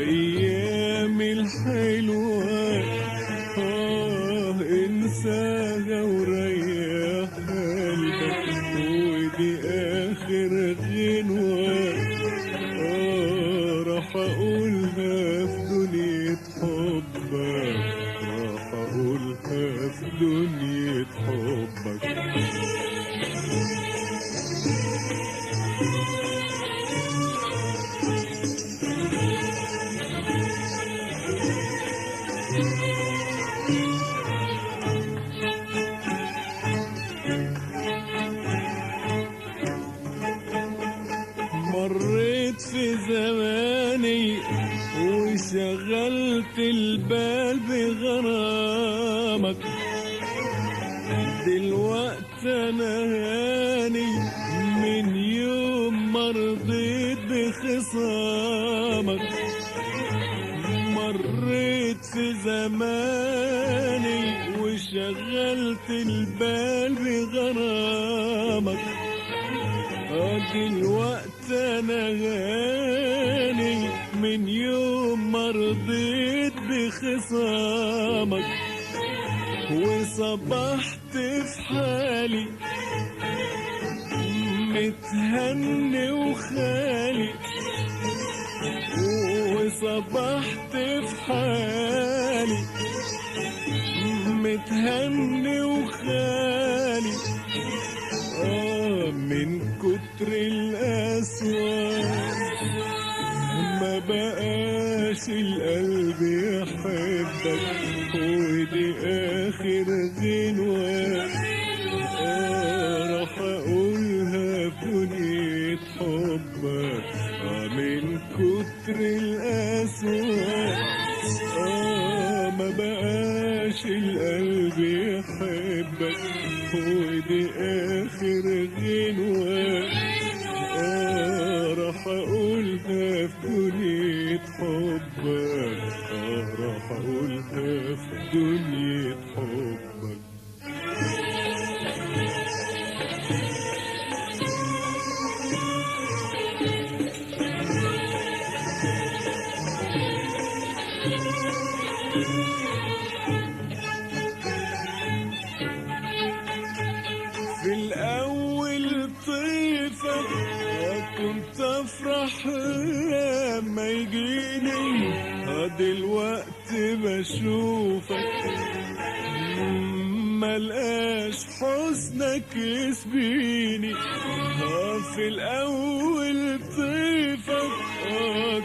أيام الحلوة انساها وريح قلبك، ودي آخر غنوة راح أقولها في دنيا حبك، راح أقولها في دنيا حبك. مريت في زماني وشغلت البال بغرامك، دلوقتي انا هاني من يوم ما رضيت بخصامك. مريت في زماني وشغلت البال بغرامك، دلوقتي انا غاني من يوم ما رضيت بخصامك، وصبحت في حالي متهني وخالي، وصبحت في حالي متهني وخالي، من كتر القسوة ما بقاش القلب يحبك، ودي آخر غنوة راح أقولها في دنيا حبك. من كتر القسوة ما بقاش القلب يحبك، ودي آخر غنوة راح أقولها في دنيا حبك، راح أقولها في دنيا حبك. في الأول طيفك وكنت أفرح لما يجيني، دلوقتي بشوفك ملقاش حسنك يسبيني. في الأول طيفك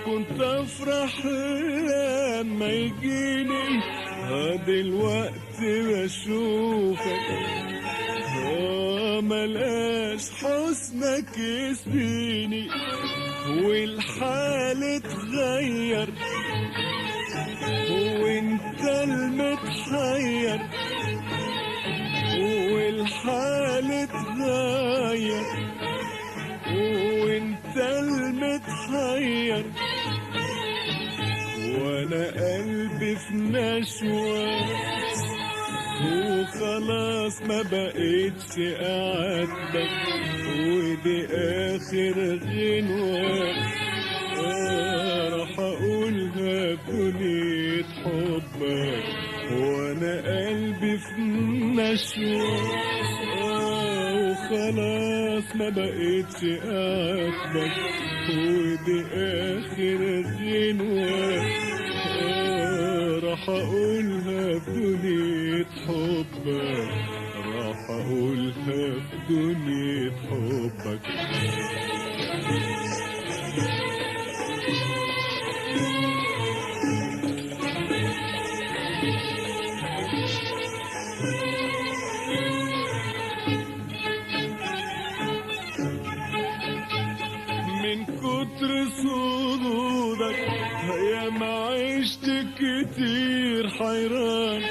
كنت أفرح لما يجيني، دلوقتي بشوفك ملقاش حسنك يسبيني. والحال اتغير وانت المتحير، والحال اتغير وانت المتحير، وانا قلبي في نشوة وخلاص ما بقيتش أعاتبك، ودي آخر غنوة راح أقولها في دنيا حبك، وأنا قلبي في نشوة وخلاص ما بقيتش أعاتبك، ودي آخر غنوة راح أقولها في دنيا حبك، راح أقولها في دنيا حبك. من كتر صدودك يا ما عشت كتير حيران،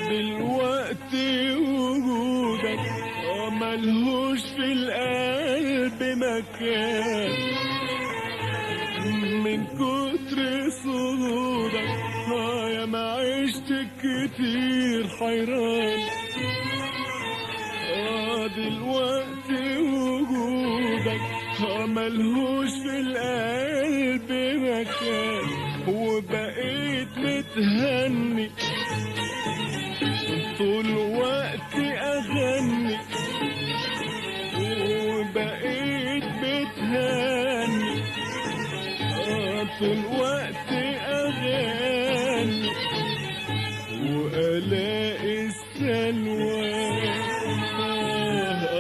دلوقتي وجودك ملهوش في القلب مكان. من كتر صدودك يا ما عشت كتير حيران، دلوقتي وجودك ملهوش في القلب مكان، وبقيت متهني طول وقتي أغني، وبقيت متهني طول وقتي أغني، وألاقي السلوى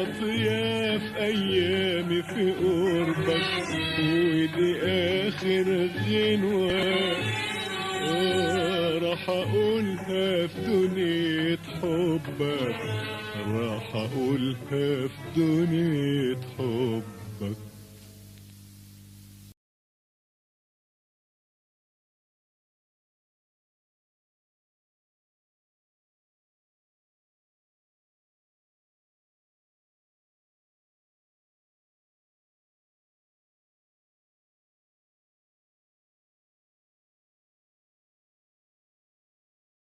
أطياف أيامي في قربك، ودي آخر غنوة راح أقولها في دنيا حبك، راح أقولها في دنيا حبك.